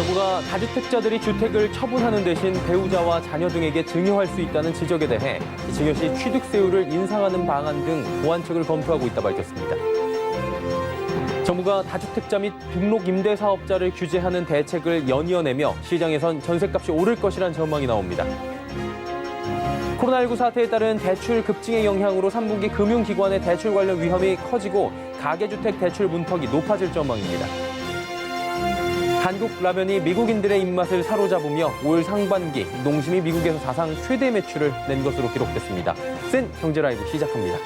정부가 다주택자들이 주택을 처분하는 대신 배우자와 자녀 등에게 증여할 수 있다는 지적에 대해 증여 시 취득세율을 인상하는 방안 등 보완책을 검토하고 있다 밝혔습니다. 정부가 다주택자 및 등록 임대사업자를 규제하는 대책을 연이어내며 시장에선 전셋값이 오를 것이란 전망이 나옵니다. 코로나19 사태에 따른 대출 급증의 영향으로 3분기 금융기관의 대출 관련 위험이 커지고 가계주택 대출 문턱이 높아질 전망입니다. 한국 라면이 미국인들의 입맛을 사로잡으며 올 상반기 농심이 미국에서 사상 최대 매출을 낸 것으로 기록됐습니다. 센 경제라이브 시작합니다.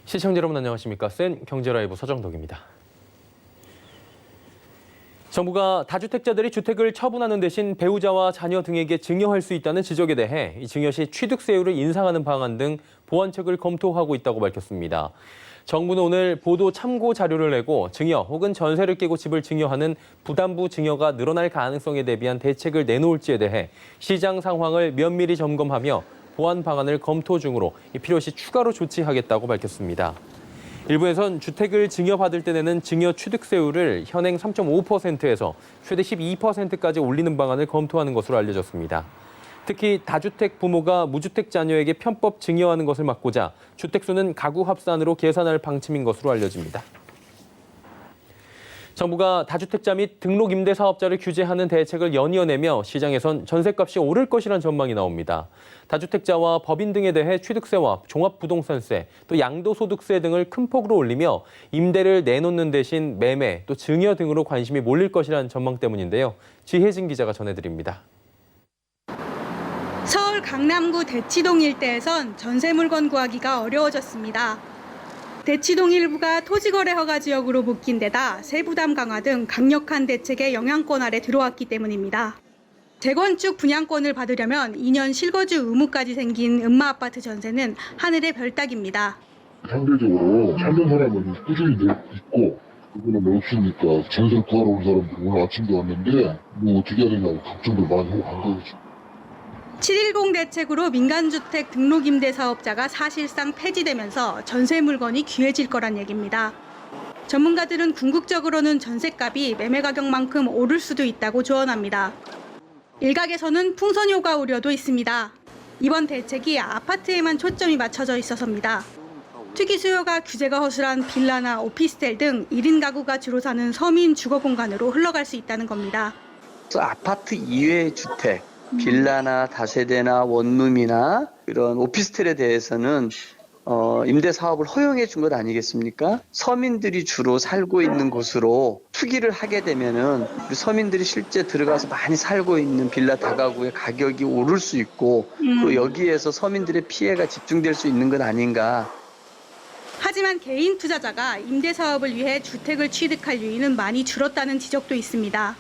시청자 여러분 안녕하십니까? 센 경제라이브 서정덕입니다. 정부가 다주택자들이 주택을 처분하는 대신 배우자와 자녀 등에게 증여할 수 있다는 지적에 대해 이 증여 시 취득세율을 인상하는 방안 등 보완책을 검토하고 있다고 밝혔습니다. 정부는 오늘 보도 참고 자료를 내고 증여 혹은 전세를 깨고 집을 증여하는 부담부 증여가 늘어날 가능성에 대비한 대책을 내놓을지에 대해 시장 상황을 면밀히 점검하며 보완 방안을 검토 중으로 필요시 추가로 조치하겠다고 밝혔습니다. 일부에선 주택을 증여받을 때 내는 증여 취득세율을 현행 3.5%에서 최대 12%까지 올리는 방안을 검토하는 것으로 알려졌습니다. 특히 다주택 부모가 무주택 자녀에게 편법 증여하는 것을 막고자 주택수는 가구 합산으로 계산할 방침인 것으로 알려집니다. 정부가 다주택자 및 등록 임대사업자를 규제하는 대책을 연이어내며 시장에선 전셋값이 오를 것이란 전망이 나옵니다. 다주택자와 법인 등에 대해 취득세와 종합부동산세, 또 양도소득세 등을 큰 폭으로 올리며 임대를 내놓는 대신 매매, 또 증여 등으로 관심이 몰릴 것이란 전망 때문인데요. 지혜진 기자가 전해드립니다. 서울 강남구 대치동 일대에선 전세 물건 구하기가 어려워졌습니다. 대치동 일부가 토지거래 허가 지역으로 묶인 데다 세부담 강화 등 강력한 대책의 영향권 아래 들어왔기 때문입니다. 재건축 분양권을 받으려면 2년 실거주 의무까지 생긴 음마아파트 전세는 하늘의 별 따기입니다. 상대적으로 찾는 사람은 꾸준히 있고 그거는 없으니까 전세를 구하러 온 사람들 오늘 아침도 왔는데 뭐 어떻게 해야 되냐고 걱정들 많이 하고 간 거죠. 710 대책으로 민간주택 등록임대사업자가 사실상 폐지되면서 전세 물건이 귀해질 거란 얘기입니다. 전문가들은 궁극적으로는 전세값이 매매 가격만큼 오를 수도 있다고 조언합니다. 일각에서는 풍선효과 우려도 있습니다. 이번 대책이 아파트에만 초점이 맞춰져 있어서입니다. 투기 수요가 규제가 허술한 빌라나 오피스텔 등 1인 가구가 주로 사는 서민 주거 공간으로 흘러갈 수 있다는 겁니다. 아파트 이외의 주택, 빌라나 다세대나 원룸이나 이런 오피스텔에 대해서는 임대 사업을 허용해 준 것 아니겠습니까? 서민들이 주로 살고 있는 곳으로 투기를 하게 되면은 서민들이 실제 들어가서 많이 살고 있는 빌라 다가구의 가격이 오를 수 있고 또 여기에서 서민들의 피해가 집중될 수 있는 것 아닌가. 하지만 개인 투자자가 임대 사업을 위해 주택을 취득할 유인은 많이 줄었다는 지적도 있습니다.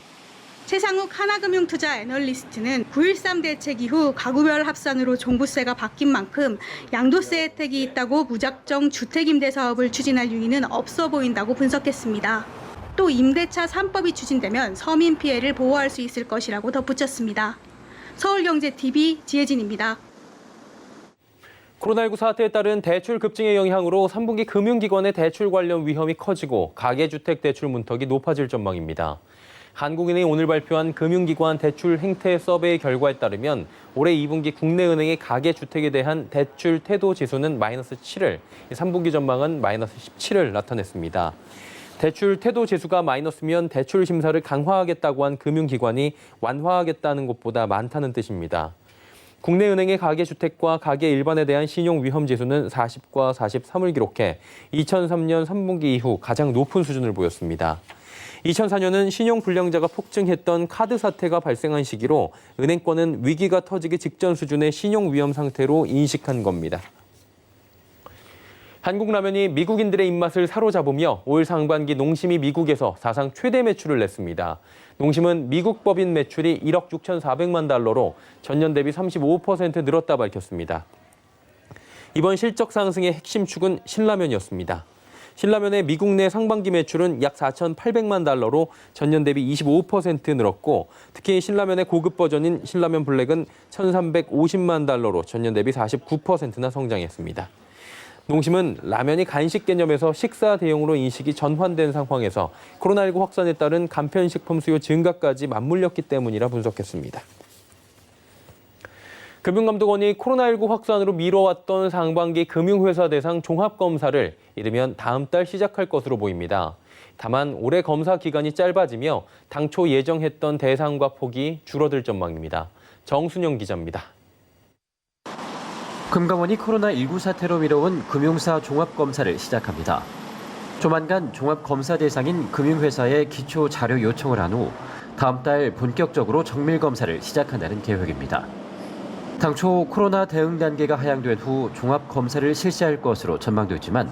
최상욱 하나금융투자 애널리스트는 9.13 대책 이후 가구별 합산으로 종부세가 바뀐 만큼 양도세 혜택이 있다고 무작정 주택임대 사업을 추진할 유인은 없어 보인다고 분석했습니다. 또 임대차 3법이 추진되면 서민 피해를 보호할 수 있을 것이라고 덧붙였습니다. 서울경제TV 지혜진입니다. 코로나19 사태에 따른 대출 급증의 영향으로 3분기 금융기관의 대출 관련 위험이 커지고 가계주택 대출 문턱이 높아질 전망입니다. 한국은행이 오늘 발표한 금융기관 대출 행태 서베이 결과에 따르면 올해 2분기 국내 은행의 가계주택에 대한 대출 태도 지수는 -7을, 3분기 전망은 -17을 나타냈습니다. 대출 태도 재수가 마이너스면 대출 심사를 강화하겠다고 한 금융기관이 완화하겠다는 것보다 많다는 뜻입니다. 국내 은행의 가계주택과 가계 일반에 대한 신용 위험 지수는 40과 43을 기록해 2003년 3분기 이후 가장 높은 수준을 보였습니다. 2004년은 신용 불량자가 폭증했던 카드 사태가 발생한 시기로 은행권은 위기가 터지기 직전 수준의 신용 위험 상태로 인식한 겁니다. 한국라면이 미국인들의 입맛을 사로잡으며 올 상반기 농심이 미국에서 사상 최대 매출을 냈습니다. 농심은 미국 법인 매출이 1억 6,400만 달러로 전년 대비 35% 늘었다 밝혔습니다. 이번 실적 상승의 핵심 축은 신라면이었습니다. 신라면의 미국 내 상반기 매출은 약 4,800만 달러로 전년 대비 25% 늘었고 특히 신라면의 고급 버전인 신라면 블랙은 1,350만 달러로 전년 대비 49%나 성장했습니다. 농심은 라면이 간식 개념에서 식사 대용으로 인식이 전환된 상황에서 코로나19 확산에 따른 간편식품 수요 증가까지 맞물렸기 때문이라 분석했습니다. 금융감독원이 코로나19 확산으로 미뤄왔던 상반기 금융회사 대상 종합검사를 이르면 다음 달 시작할 것으로 보입니다. 다만 올해 검사 기간이 짧아지며 당초 예정했던 대상과 폭이 줄어들 전망입니다. 정순영 기자입니다. 금감원이 코로나19 사태로 미뤄온 금융사 종합검사를 시작합니다. 조만간 종합검사 대상인 금융회사에 기초 자료 요청을 한 후 다음 달 본격적으로 정밀검사를 시작한다는 계획입니다. 당초 코로나 대응 단계가 하향된 후 종합검사를 실시할 것으로 전망됐지만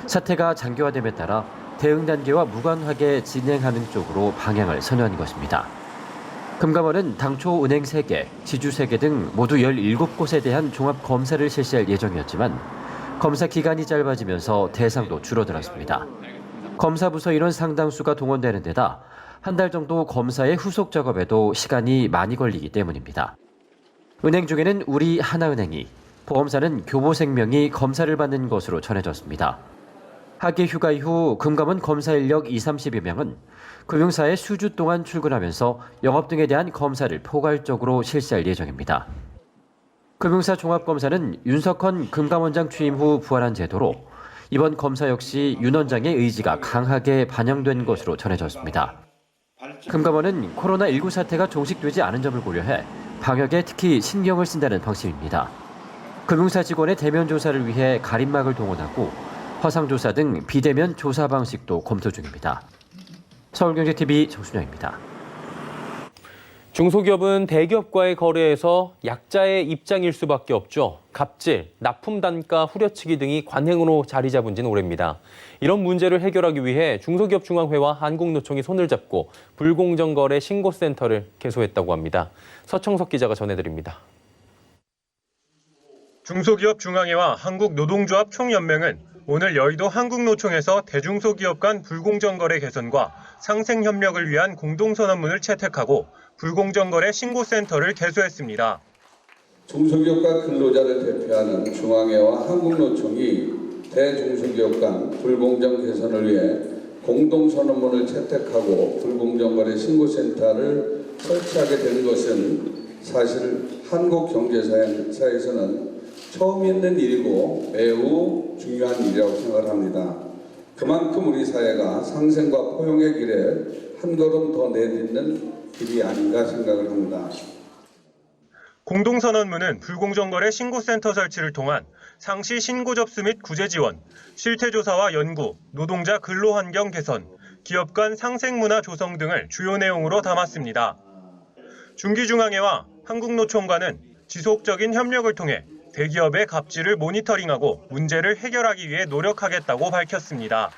사태가 장기화됨에 따라 대응 단계와 무관하게 진행하는 쪽으로 방향을 선회한 것입니다. 금감원은 당초 은행 3개, 지주 3개 등 모두 17곳에 대한 종합검사를 실시할 예정이었지만 검사 기간이 짧아지면서 대상도 줄어들었습니다. 검사 부서 인원 상당수가 동원되는 데다 한 달 정도 검사의 후속 작업에도 시간이 많이 걸리기 때문입니다. 은행 중에는 우리 하나은행이, 보험사는 교보생명이 검사를 받는 것으로 전해졌습니다. 학기 휴가 이후 금감원 검사 인력 20-30여 명은 금융사에 수주 동안 출근하면서 영업 등에 대한 검사를 포괄적으로 실시할 예정입니다. 금융사 종합검사는 윤석헌 금감원장 취임 후 부활한 제도로 이번 검사 역시 윤 원장의 의지가 강하게 반영된 것으로 전해졌습니다. 금감원은 코로나19 사태가 종식되지 않은 점을 고려해 방역에 특히 신경을 쓴다는 방침입니다. 금융사 직원의 대면 조사를 위해 가림막을 동원하고 화상조사 등 비대면 조사 방식도 검토 중입니다. 서울경제TV 정순영입니다. 중소기업은 대기업과의 거래에서 약자의 입장일 수밖에 없죠. 갑질, 납품 단가 후려치기 등이 관행으로 자리 잡은 지는 오래입니다. 이런 문제를 해결하기 위해 중소기업중앙회와 한국노총이 손을 잡고 불공정 거래 신고센터를 개소했다고 합니다. 서청석 기자가 전해드립니다. 중소기업중앙회와 한국노동조합 총연맹은 오늘 여의도 한국노총에서 대중소기업 간 불공정거래 개선과 상생협력을 위한 공동선언문을 채택하고 불공정거래 신고센터를 개소했습니다. 중소기업과 근로자를 대표하는 중앙회와 한국노총이 대중소기업 간 불공정 개선을 위해 공동선언문을 채택하고 불공정거래 신고센터를 설치하게 된 것은 사실 한국 경제사에서는 처음 있는 일이고 매우 중요한 일이라고 생각을 합니다. 그만큼 우리 사회가 상생과 포용의 길에 한 걸음 더 내딛는 길이 아닌가 생각을 합니다. 공동선언문은 불공정거래 신고센터 설치를 통한 상시 신고 접수 및 구제 지원, 실태조사와 연구, 노동자 근로환경 개선, 기업 간 상생문화 조성 등을 주요 내용으로 담았습니다. 중기중앙회와 한국노총과는 지속적인 협력을 통해 대기업의 갑질을 모니터링하고 문제를 해결하기 위해 노력하겠다고 밝혔습니다.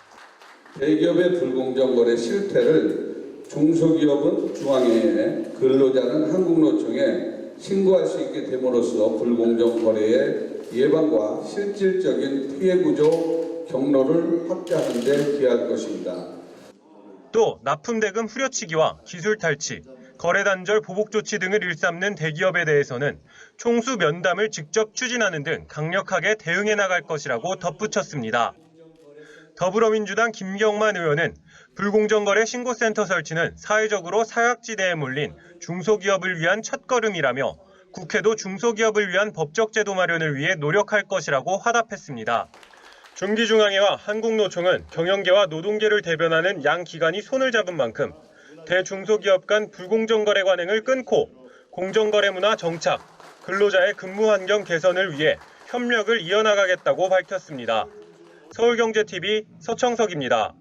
대기업의 불공정 거래 실태를 중소기업은 중앙회에, 근로자는 한국노총에 신고할 수 있게 됨으로써 불공정 거래의 예방과 실질적인 피해 구조 경로를 확대하는 데 기여할 것입니다. 또 납품대금 후려치기와 기술 탈취, 거래단절 보복 조치 등을 일삼는 대기업에 대해서는 총수 면담을 직접 추진하는 등 강력하게 대응해 나갈 것이라고 덧붙였습니다. 더불어민주당 김경만 의원은 불공정거래 신고센터 설치는 사회적으로 사각지대에 몰린 중소기업을 위한 첫걸음이라며 국회도 중소기업을 위한 법적 제도 마련을 위해 노력할 것이라고 화답했습니다. 중기중앙회와 한국노총은 경영계와 노동계를 대변하는 양 기관이 손을 잡은 만큼 대중소기업 간 불공정 거래 관행을 끊고 공정거래 문화 정착, 근로자의 근무 환경 개선을 위해 협력을 이어나가겠다고 밝혔습니다. 서울경제TV 서청석입니다.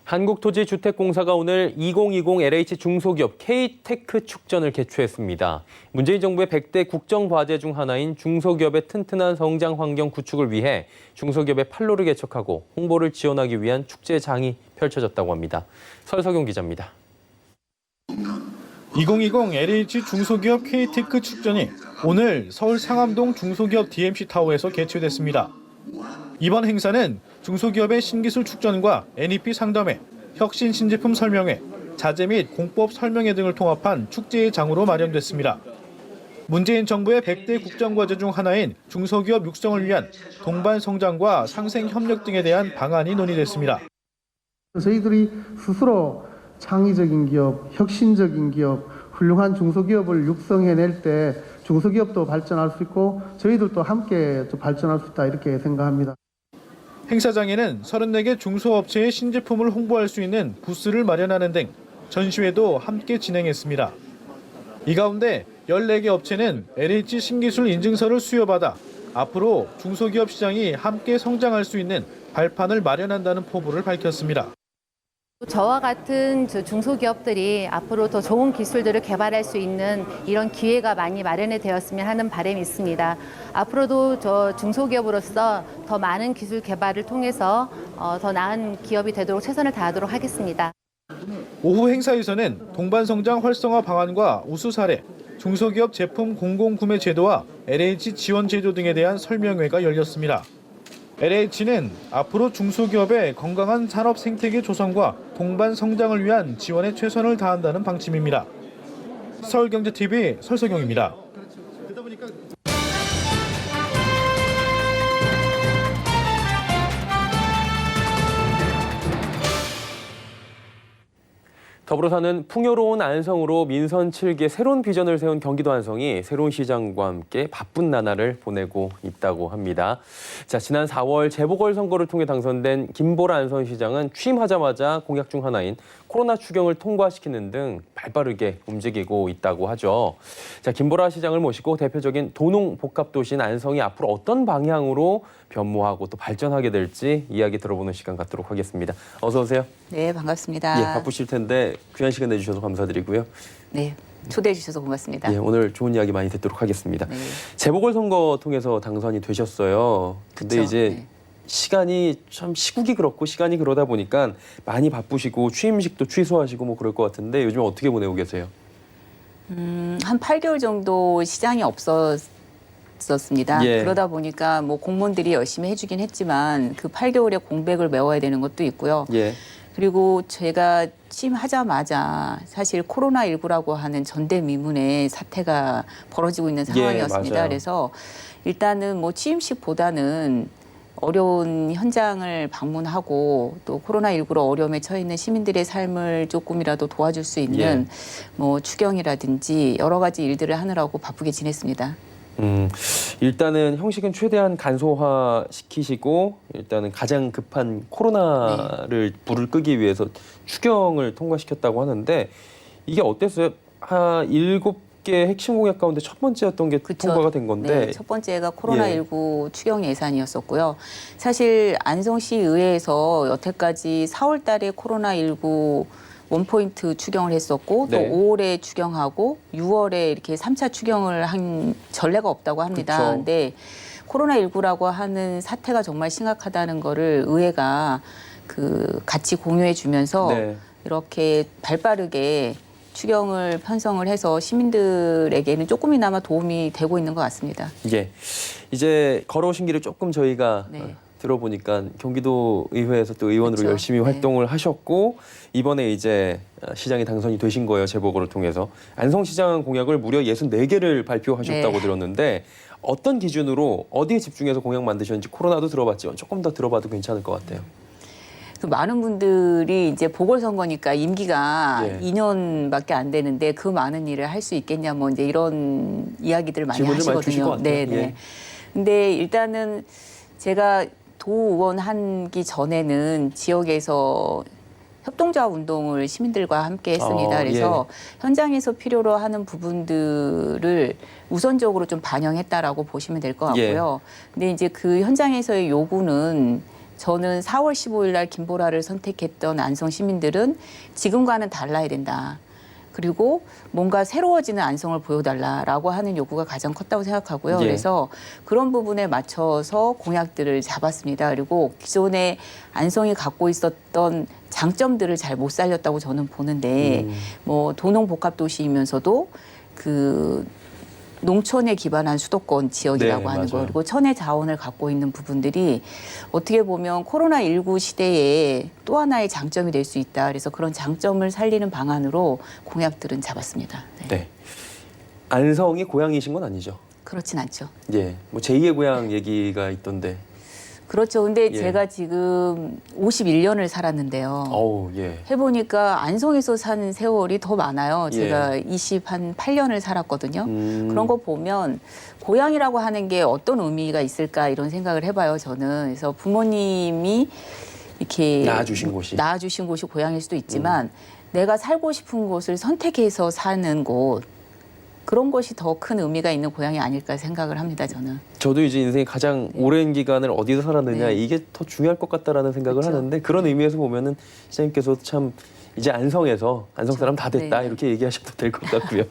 한국토지주택공사가 오늘 2020 LH 중소기업 K-테크 축전을 개최했습니다. 문재인 정부의 100대 국정과제 중 하나인 중소기업의 튼튼한 성장 환경 구축을 위해 중소기업의 판로를 개척하고 홍보를 지원하기 위한 축제장이 펼쳐졌다고 합니다. 설석용 기자입니다. 2020 LH 중소기업 K-테크 축전이 오늘 서울 상암동 중소기업 DMC타워에서 개최됐습니다. 이번 행사는 중소기업의 신기술 축전과 NEP 상담회, 혁신 신제품 설명회, 자재 및 공법 설명회 등을 통합한 축제의 장으로 마련됐습니다. 문재인 정부의 100대 국정과제 중 하나인 중소기업 육성을 위한 동반 성장과 상생 협력 등에 대한 방안이 논의됐습니다. 저희들이 스스로 창의적인 기업, 혁신적인 기업, 훌륭한 중소기업을 육성해낼 때 중소기업도 발전할 수 있고 저희들도 함께 발전할 수 있다 이렇게 생각합니다. 행사장에는 34개 중소업체의 신제품을 홍보할 수 있는 부스를 마련하는 등 전시회도 함께 진행했습니다. 이 가운데 14개 업체는 LH 신기술 인증서를 수여받아 앞으로 중소기업 시장이 함께 성장할 수 있는 발판을 마련한다는 포부를 밝혔습니다. 저와 같은 중소기업들이 앞으로 더 좋은 기술들을 개발할 수 있는 이런 기회가 많이 마련이 되었으면 하는 바람이 있습니다. 앞으로도 저 중소기업으로서 더 많은 기술 개발을 통해서 더 나은 기업이 되도록 최선을 다하도록 하겠습니다. 오후 행사에서는 동반성장 활성화 방안과 우수 사례, 중소기업 제품 공공구매 제도와 LH 지원 제도 등에 대한 설명회가 열렸습니다. LH는 앞으로 중소기업의 건강한 산업 생태계 조성과 동반 성장을 위한 지원에 최선을 다한다는 방침입니다. 서울경제TV 설석용입니다. 더불어서는 풍요로운 안성으로 민선 7기의 새로운 비전을 세운 경기도 안성이 새로운 시장과 함께 바쁜 나날을 보내고 있다고 합니다. 자, 지난 4월 재보궐선거를 통해 당선된 김보라 안성시장은 취임하자마자 공약 중 하나인 코로나 추경을 통과시키는 등 발빠르게 움직이고 있다고 하죠. 자, 김보라 시장을 모시고 대표적인 도농복합도시인 안성이 앞으로 어떤 방향으로 변모하고 또 발전하게 될지 이야기 들어보는 시간 갖도록 하겠습니다. 어서 오세요. 네, 반갑습니다. 예, 바쁘실 텐데 귀한 시간 내주셔서 감사드리고요. 네, 초대해 주셔서 고맙습니다. 예, 오늘 좋은 이야기 많이 듣도록 하겠습니다. 네. 재보궐선거 통해서 당선이 되셨어요. 근데 그쵸? 이제 네. 시간이 참 시국이 그렇고 시간이 그러다 보니까 많이 바쁘시고 취임식도 취소하시고 뭐 그럴 것 같은데 요즘 어떻게 보내고 계세요? 한 8개월 정도 시장이 없었습니다. 예. 그러다 보니까 뭐 공무원들이 열심히 해주긴 했지만 그 8개월의 공백을 메워야 되는 것도 있고요. 예. 그리고 제가 취임하자마자 사실 코로나19라고 하는 전대미문의 사태가 벌어지고 있는 상황이었습니다. 맞아요. 그래서 일단은 뭐 취임식보다는 어려운 현장을 방문하고 또 코로나19로 어려움에 처해 있는 시민들의 삶을 조금이라도 도와줄 수 있는 뭐 추경이라든지 여러 가지 일들을 하느라고 바쁘게 지냈습니다. 일단은 형식은 최대한 간소화 시키시고 일단은 가장 급한 코로나를 불을 끄기 위해서 추경을 통과시켰다고 하는데 이게 어땠어요? 한 7개 핵심 공약 가운데 첫 번째였던 게 그쵸. 통과가 된 건데 네, 첫 번째가 코로나19 추경 예산이었었고요. 사실 안성시 의회에서 여태까지 4월 달에 코로나19 원포인트 추경을 했었고 네. 또 5월에 추경하고 6월에 이렇게 3차 추경을 한 전례가 없다고 합니다. 그쵸. 근데 코로나19라고 하는 사태가 정말 심각하다는 거를 의회가 같이 공유해 주면서 네. 이렇게 발빠르게 추경을 편성을 해서 시민들에게는 조금이나마 도움이 되고 있는 것 같습니다. 예, 이제 걸어오신 길을 조금 저희가 네. 들어보니까 경기도 의회에서 또 의원으로 그렇죠. 열심히 네. 활동을 하셨고 이번에 이제 시장이 당선이 되신 거예요. 재보궐을 통해서. 안성시장 공약을 무려 64개를 발표하셨다고 네. 들었는데 어떤 기준으로 어디에 집중해서 공약 만드셨는지 코로나도 들어봤지만 조금 더 들어봐도 괜찮을 것 같아요. 많은 분들이 이제 보궐선거니까 임기가 예. 2년밖에 안 되는데 그 많은 일을 할 수 있겠냐 뭐 이제 이런 이야기들을 많이 질문을 많이 주실 것 하시거든요. 같아요. 네, 네. 예. 근데 일단은 제가 도의원 하기 전에는 지역에서 협동조합 운동을 시민들과 함께 했습니다. 그래서 현장에서 필요로 하는 부분들을 우선적으로 좀 반영했다라고 보시면 될 것 같고요. 근데 이제 그 현장에서의 요구는 저는 4월 15일 날 김보라를 선택했던 안성 시민들은 지금과는 달라야 된다. 그리고 뭔가 새로워지는 안성을 보여달라라고 하는 요구가 가장 컸다고 생각하고요. 그래서 그런 부분에 맞춰서 공약들을 잡았습니다. 그리고 기존에 안성이 갖고 있었던 장점들을 잘 못 살렸다고 저는 보는데 뭐 도농복합도시이면서도 그 농촌에 기반한 수도권 지역이라고 하는 거 그리고 천혜 자원을 갖고 있는 부분들이 어떻게 보면 코로나19 시대에 또 하나의 장점이 될 수 있다. 그래서 그런 장점을 살리는 방안으로 공약들은 잡았습니다. 네. 안성이 고향이신 건 아니죠? 그렇진 않죠. 예. 뭐 제2의 고향 얘기가 있던데. 그렇죠. 근데 제가 지금 51년을 살았는데요. 어우, 예. 해보니까 안성에서 사는 세월이 더 많아요. 제가 28년을 살았거든요. 그런 거 보면 고향이라고 하는 게 어떤 의미가 있을까 이런 생각을 해봐요. 저는. 그래서 부모님이 이렇게 낳아주신 곳이 고향일 수도 있지만 내가 살고 싶은 곳을 선택해서 사는 곳 그런 것이 더 큰 의미가 있는 고향이 아닐까 생각을 합니다. 저는. 저도 이제 인생의 가장 오랜 기간을 어디서 살았느냐 이게 더 중요할 것 같다라는 생각을 하는데 그런 의미에서 보면은 시장님께서 참 이제 안성에서 안성 사람 다 됐다 이렇게 얘기하셔도 될 것 같고요.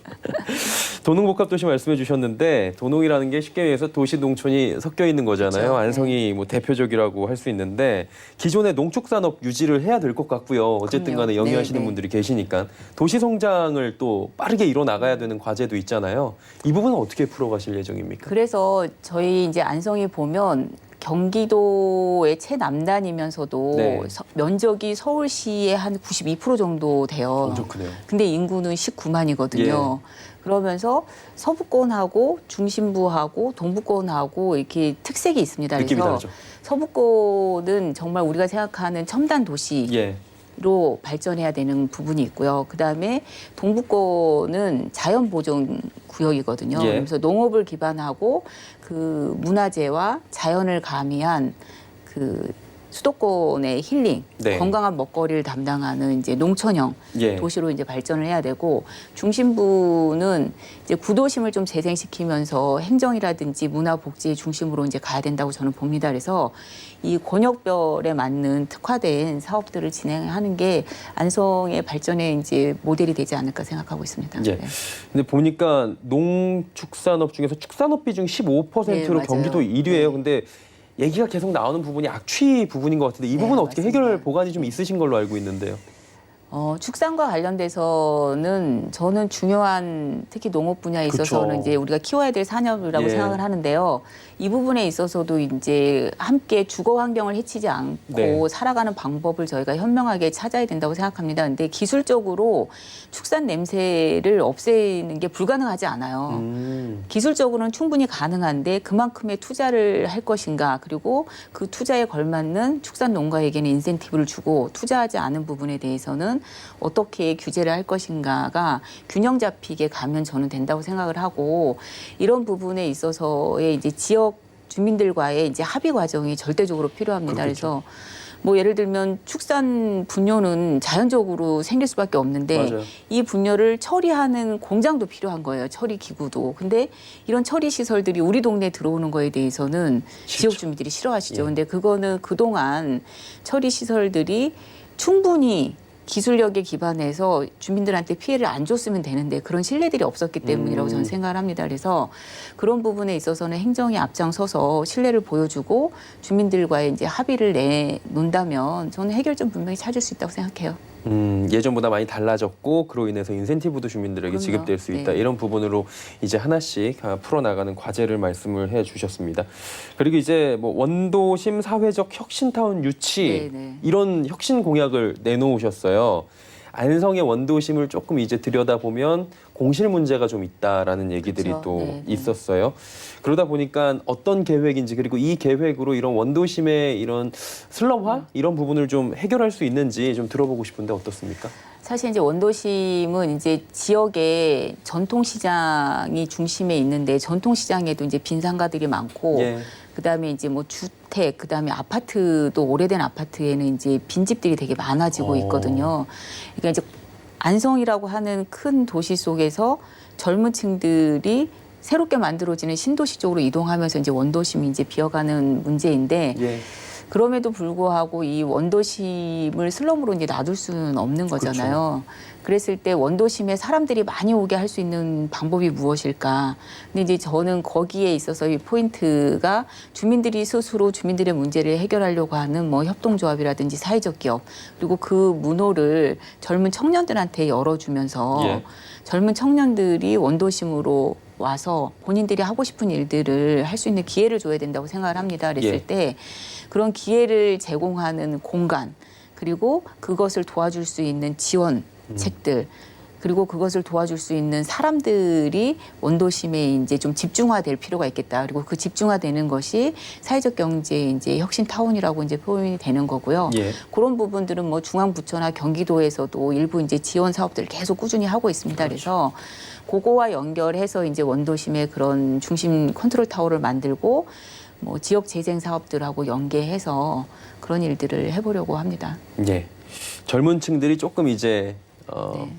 도농복합도시 말씀해 주셨는데 도농이라는 게 쉽게 얘기해서 도시 농촌이 섞여 있는 거잖아요. 안성이 뭐 대표적이라고 할 수 있는데 기존의 농축산업 유지를 해야 될 것 같고요. 어쨌든 간에 영위하시는 분들이 계시니까 도시 성장을 또 빠르게 이뤄 나가야 되는 과제도 있잖아요. 이 부분은 어떻게 풀어가실 예정입니까? 그래서 저희 이제 안성이 보면 경기도의 최남단이면서도 면적이 서울시의 한 92% 정도 돼요. 엄청 크네요. 근데 인구는 19만이거든요. 그러면서 서부권하고 중심부하고 동부권하고 이렇게 특색이 있습니다. 느낌이 그래서 다르죠. 서부권은 정말 우리가 생각하는 첨단 도시. 로 발전해야 되는 부분이 있고요. 그다음에 동부권은 자연보존 구역이거든요. 그래서 농업을 기반하고 그 문화재와 자연을 가미한 그 수도권의 힐링, 건강한 먹거리를 담당하는 이제 농촌형 도시로 이제 발전을 해야 되고 중심부는 이제 구도심을 좀 재생시키면서 행정이라든지 문화 복지의 중심으로 이제 가야 된다고 저는 봅니다. 그래서 이 권역별에 맞는 특화된 사업들을 진행하는 게 안성의 발전의 이제 모델이 되지 않을까 생각하고 있습니다. 근데 보니까 농축산업 중에서 축산업 비중 15%로 경기도 1위예요. 근데 얘기가 계속 나오는 부분이 악취 부분인 것 같은데 이 부분은 어떻게 해결 보관이 좀 있으신 걸로 알고 있는데요. 축산과 관련돼서는 저는 중요한 특히 농업 분야에 있어서는 이제 우리가 키워야 될 산업이라고 생각을 하는데요. 이 부분에 있어서도 이제 함께 주거 환경을 해치지 않고 살아가는 방법을 저희가 현명하게 찾아야 된다고 생각합니다. 근데 기술적으로 축산 냄새를 없애는 게 불가능하지 않아요. 기술적으로는 충분히 가능한데 그만큼의 투자를 할 것인가 그리고 그 투자에 걸맞는 축산 농가에게는 인센티브를 주고 투자하지 않은 부분에 대해서는 어떻게 규제를 할 것인가가 균형 잡히게 가면 저는 된다고 생각을 하고 이런 부분에 있어서의 이제 지역 주민들과의 이제 합의 과정이 절대적으로 필요합니다. 그래서 뭐 예를 들면 축산 분뇨는 자연적으로 생길 수밖에 없는데 이 분뇨를 처리하는 공장도 필요한 거예요. 처리 기구도. 근데 이런 처리 시설들이 우리 동네에 들어오는 거에 대해서는 지역 주민들이 싫어하시죠. 근데 그거는 그동안 처리 시설들이 충분히 기술력에 기반해서 주민들한테 피해를 안 줬으면 되는데 그런 신뢰들이 없었기 때문이라고 저는 생각을 합니다. 그래서 그런 부분에 있어서는 행정이 앞장서서 신뢰를 보여주고 주민들과의 이제 합의를 내놓는다면 저는 해결점 분명히 찾을 수 있다고 생각해요. 예전보다 많이 달라졌고 그로 인해서 인센티브도 주민들에게 지급될 수 있다. 이런 부분으로 이제 하나씩 풀어나가는 과제를 말씀을 해주셨습니다. 그리고 이제 뭐 원도심 사회적 혁신타운 유치 이런 혁신 공약을 내놓으셨어요. 안성의 원도심을 조금 이제 들여다보면 공실 문제가 좀 있다라는 얘기들이 또 있었어요. 그러다 보니까 어떤 계획인지 그리고 이 계획으로 이런 원도심의 이런 슬럼화 이런 부분을 좀 해결할 수 있는지 좀 들어보고 싶은데 어떻습니까? 사실 이제 원도심은 이제 지역의 전통시장이 중심에 있는데 전통시장에도 이제 빈상가들이 많고 그다음에 이제 뭐 주택, 그다음에 아파트도 오래된 아파트에는 이제 빈집들이 되게 많아지고 있거든요. 그러니까 이제 안성이라고 하는 큰 도시 속에서 젊은 층들이 새롭게 만들어지는 신도시 쪽으로 이동하면서 이제 원도심이 이제 비어가는 문제인데 예. 그럼에도 불구하고 이 원도심을 슬럼으로 이제 놔둘 수는 없는 거잖아요. 그랬을 때 원도심에 사람들이 많이 오게 할 수 있는 방법이 무엇일까? 근데 이제 저는 거기에 있어서 이 포인트가 주민들이 스스로 주민들의 문제를 해결하려고 하는 뭐 협동조합이라든지 사회적 기업 그리고 그 문호를 젊은 청년들한테 열어주면서 예. 젊은 청년들이 원도심으로 와서 본인들이 하고 싶은 일들을 할 수 있는 기회를 줘야 된다고 생각을 합니다. 그랬을 예. 때 그런 기회를 제공하는 공간 그리고 그것을 도와줄 수 있는 지원책들 그리고 그것을 도와줄 수 있는 사람들이 원도심에 이제 좀 집중화될 필요가 있겠다. 그리고 그 집중화되는 것이 사회적 경제 이제 혁신 타운이라고 이제 표현이 되는 거고요. 예. 그런 부분들은 뭐 중앙부처나 경기도에서도 일부 이제 지원 사업들을 계속 꾸준히 하고 있습니다. 그래서 그거와 연결해서 이제 원도심의 그런 중심 컨트롤 타워를 만들고 뭐 지역 재생 사업들하고 연계해서 그런 일들을 해보려고 합니다. 예. 젊은 층들이 조금 이제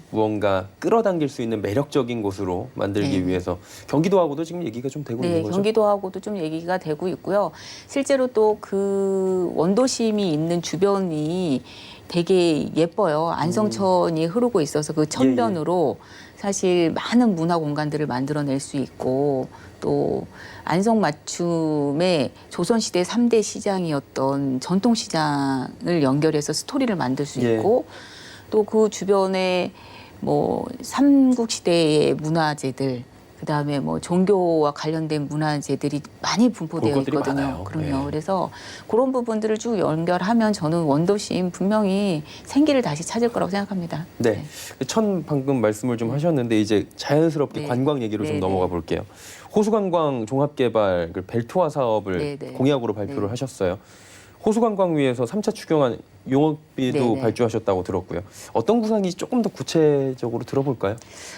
무언가 끌어당길 수 있는 매력적인 곳으로 만들기 네. 위해서 경기도하고도 지금 얘기가 좀 되고 있는 네, 거죠? 경기도하고도 좀 얘기가 되고 있고요. 실제로 또 그 원도심이 있는 주변이 되게 예뻐요. 안성천이 흐르고 있어서 그 천변으로 사실 많은 문화 공간들을 만들어낼 수 있고 또 안성 맞춤의 조선시대 3대 시장이었던 전통시장을 연결해서 스토리를 만들 수 있고 또 그 주변에 뭐 삼국시대의 문화재들 그다음에 뭐 종교와 관련된 문화재들이 많이 분포되어 있거든요. 많아요. 그럼요. 네. 그래서 그런 부분들을 쭉 연결하면 저는 원도심 분명히 생기를 다시 찾을 거라고 생각합니다. 네. 천 방금 말씀을 좀 하셨는데 이제 자연스럽게 네. 관광 얘기로 좀 네, 넘어가 볼게요. 호수관광 종합개발 그 벨트화 사업을 네, 네. 공약으로 발표를 네. 하셨어요. 호수관광 위에서 3차 추경안 용역비도 네, 네. 발주하셨다고 들었고요. 어떤 구상이 조금 더 구체적으로 들어볼까요?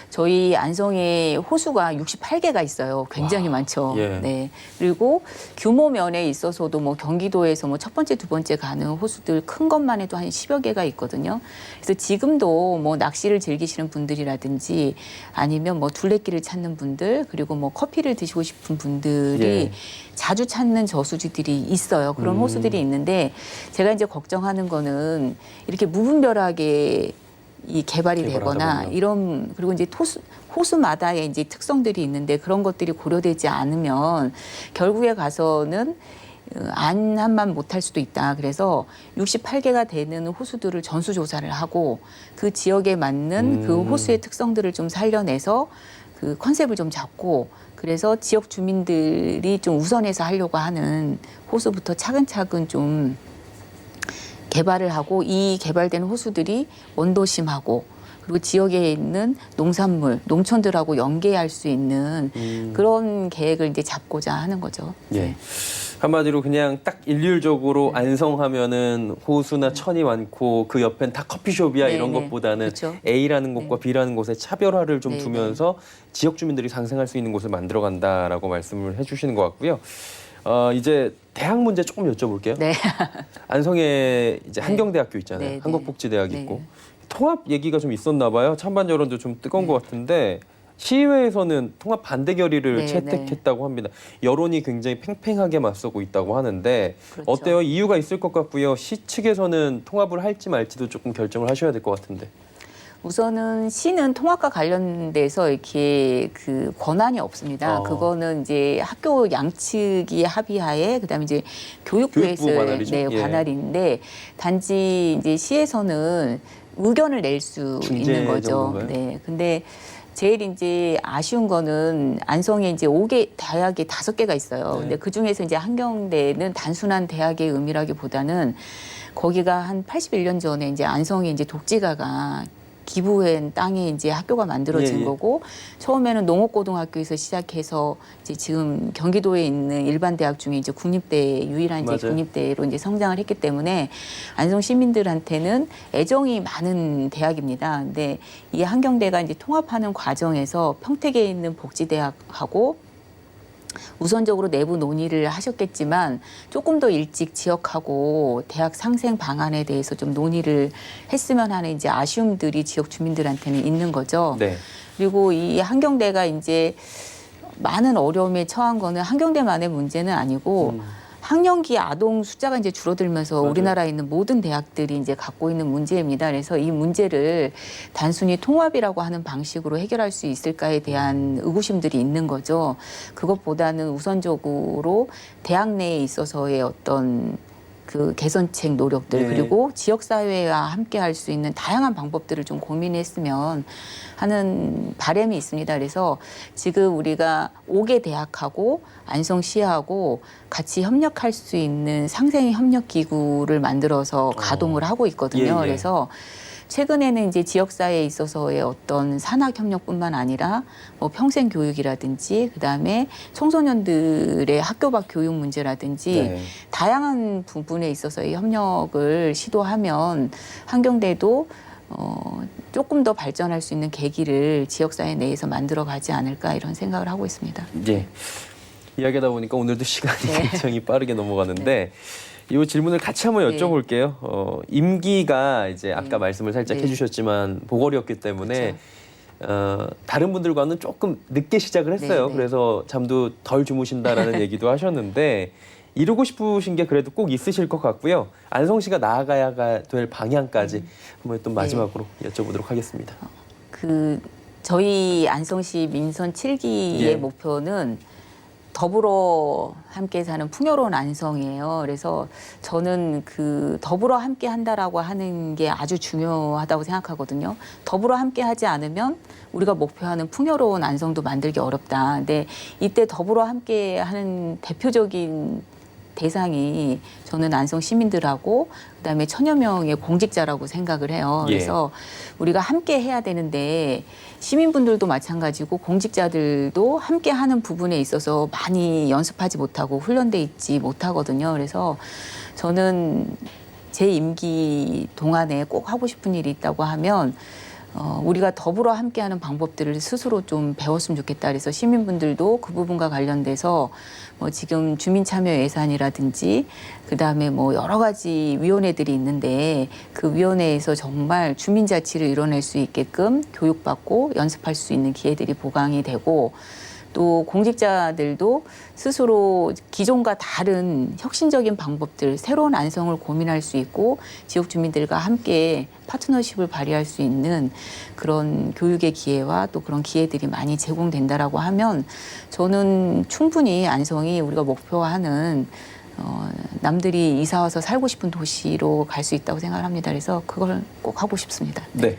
저희 안성에 호수가 68개가 있어요. 굉장히 많죠. 예. 네. 그리고 규모 면에 있어서도 뭐 경기도에서 뭐 첫 번째, 두 번째 가는 호수들 큰 것만 해도 한 10여 개가 있거든요. 그래서 지금도 뭐 낚시를 즐기시는 분들이라든지 아니면 뭐 둘레길을 찾는 분들 그리고 뭐 커피를 드시고 싶은 분들이 예. 자주 찾는 저수지들이 있어요. 그런 호수들이 있는데 제가 이제 걱정하는 거는 이렇게 무분별하게 이 개발이 되거나 개발하다 이런 그리고 이제 호수마다의 이제 특성들이 있는데 그런 것들이 고려되지 않으면 결국에 가서는 안함만 못할 수도 있다. 그래서 68개가 되는 호수들을 전수조사를 하고 그 지역에 맞는 그 호수의 특성들을 좀 살려내서 그 컨셉을 좀 잡고 그래서 지역 주민들이 좀 우선해서 하려고 하는 호수부터 차근차근 좀 개발을 하고 이 개발된 호수들이 원도심하고 그리고 지역에 있는 농산물, 농촌들하고 연계할 수 있는 그런 계획을 이제 잡고자 하는 거죠. 예. 한마디로 그냥 딱 일률적으로 안성하면은 호수나 천이 많고 그 옆엔 다 커피숍이야 네, 이런 네. 것보다는 그렇죠. A라는 곳과 B라는 곳에 차별화를 좀 네, 두면서 지역 주민들이 상생할 수 있는 곳을 만들어간다라고 말씀을 해주시는 것 같고요. 이제 대학 문제 조금 여쭤볼게요. 네. 안성에 이제 한경대학교 있잖아요. 네, 네. 한국복지대학 네. 있고 통합 얘기가 좀 있었나 봐요. 찬반 여론도 좀 뜨거운 것 같은데 시의회에서는 통합 반대 결의를 네, 채택했다고 합니다. 여론이 굉장히 팽팽하게 맞서고 있다고 하는데 그렇죠. 어때요? 이유가 있을 것 같고요. 시 측에서는 통합을 할지 말지도 조금 결정을 하셔야 될 것 같은데. 우선은 시는 통합과 관련돼서 이렇게 그 권한이 없습니다. 그거는 이제 학교 양측이 합의하에 그다음에 이제 교육부에서 교육부 관할이죠? 네, 예. 관할인데 단지 이제 시에서는 의견을 낼 수 중재 있는 거죠. 정도인가요? 네. 근데 제일 이제 아쉬운 거는 안성에 이제 5개 대학이 5개가 있어요. 네. 근데 그 중에서 이제 한경대는 단순한 대학의 의미라기보다는 거기가 한 81년 전에 이제 안성에 이제 독지가가 기부한 땅에 이제 학교가 만들어진 예, 예. 거고 처음에는 농업고등학교에서 시작해서 이제 지금 경기도에 있는 일반 대학 중에 이제 국립대 유일한 이제 맞아요. 국립대로 이제 성장을 했기 때문에 안성 시민들한테는 애정이 많은 대학입니다. 근데 이 한경대가 이제 통합하는 과정에서 평택에 있는 복지대학하고 우선적으로 내부 논의를 하셨겠지만 조금 더 일찍 지역하고 대학 상생 방안에 대해서 좀 논의를 했으면 하는 이제 아쉬움들이 지역 주민들한테는 있는 거죠. 네. 그리고 이 한경대가 이제 많은 어려움에 처한 거는 한경대만의 문제는 아니고 학령기 아동 숫자가 이제 줄어들면서 맞아요. 우리나라에 있는 모든 대학들이 이제 갖고 있는 문제입니다. 그래서 이 문제를 단순히 통합이라고 하는 방식으로 해결할 수 있을까에 대한 의구심들이 있는 거죠. 그것보다는 우선적으로 대학 내에 있어서의 어떤 그 개선책 노력들 네. 그리고 지역사회와 함께 할 수 있는 다양한 방법들을 좀 고민했으면 하는 바람이 있습니다. 그래서 지금 우리가 5개 대학하고 안성시하고 같이 협력할 수 있는 상생협력기구를 만들어서 가동을 하고 있거든요. 예, 예. 그래서 최근에는 이제 지역사회에 있어서의 어떤 산학협력뿐만 아니라 뭐 평생교육이라든지 그다음에 청소년들의 학교 밖 교육 문제라든지 네. 다양한 부분에 있어서의 협력을 시도하면 한경대도 조금 더 발전할 수 있는 계기를 지역사회 내에서 만들어가지 않을까 이런 생각을 하고 있습니다. 예. 이야기하다 보니까 오늘도 시간이 네. 굉장히 빠르게 넘어가는데 이 질문을 같이 한번 네. 여쭤볼게요. 임기가 이제 아까 말씀을 살짝 네. 해주셨지만 보궐이었기 때문에 그렇죠. 다른 분들과는 조금 늦게 시작을 했어요. 네, 네. 그래서 잠도 덜 주무신다라는 얘기도 하셨는데 이루고 싶으신 게 그래도 꼭 있으실 것 같고요. 안성시가 나아가야 될 방향까지 한번 또 마지막으로 여쭤보도록 하겠습니다. 그 저희 안성시 민선 7기의 예. 목표는 더불어 함께 사는 풍요로운 안성이에요. 그래서 저는 그 더불어 함께 한다라고 하는 게 아주 중요하다고 생각하거든요. 더불어 함께 하지 않으면 우리가 목표하는 풍요로운 안성도 만들기 어렵다. 근데 이때 더불어 함께 하는 대표적인 대상이 저는 안성 시민들하고 그다음에 천여 명의 공직자라고 생각을 해요. 예. 그래서 우리가 함께 해야 되는데 시민분들도 마찬가지고 공직자들도 함께 하는 부분에 있어서 많이 연습하지 못하고 훈련돼 있지 못하거든요. 그래서 저는 제 임기 동안에 꼭 하고 싶은 일이 있다고 하면 우리가 더불어 함께하는 방법들을 스스로 좀 배웠으면 좋겠다. 그래서 시민분들도 그 부분과 관련돼서 뭐 지금 주민참여 예산이라든지 그다음에 뭐 여러 가지 위원회들이 있는데 그 위원회에서 정말 주민자치를 이뤄낼 수 있게끔 교육받고 연습할 수 있는 기회들이 보강이 되고 또 공직자들도 스스로 기존과 다른 혁신적인 방법들, 새로운 안성을 고민할 수 있고 지역 주민들과 함께 파트너십을 발휘할 수 있는 그런 교육의 기회와 또 그런 기회들이 많이 제공된다라고 하면 저는 충분히 안성이 우리가 목표하는 남들이 이사 와서 살고 싶은 도시로 갈 수 있다고 생각합니다. 그래서 그걸 꼭 하고 싶습니다. 네.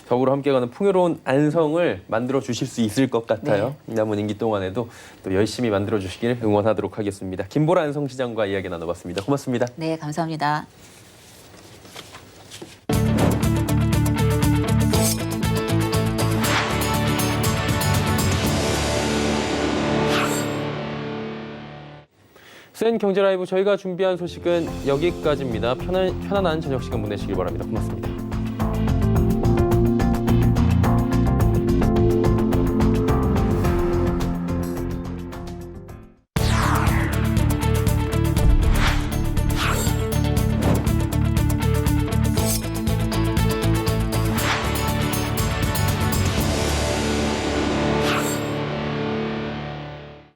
더불어 함께 가는 풍요로운 안성을 만들어 주실 수 있을 것 같아요. 남은 임기 동안에도 또 열심히 만들어 주시길 응원하도록 하겠습니다. 김보라 안성시장과 이야기 나눠봤습니다. 고맙습니다. 네, 감사합니다. 센 경제 라이브 저희가 준비한 소식은 여기까지입니다. 편안한 저녁 시간 보내시길 바랍니다. 고맙습니다.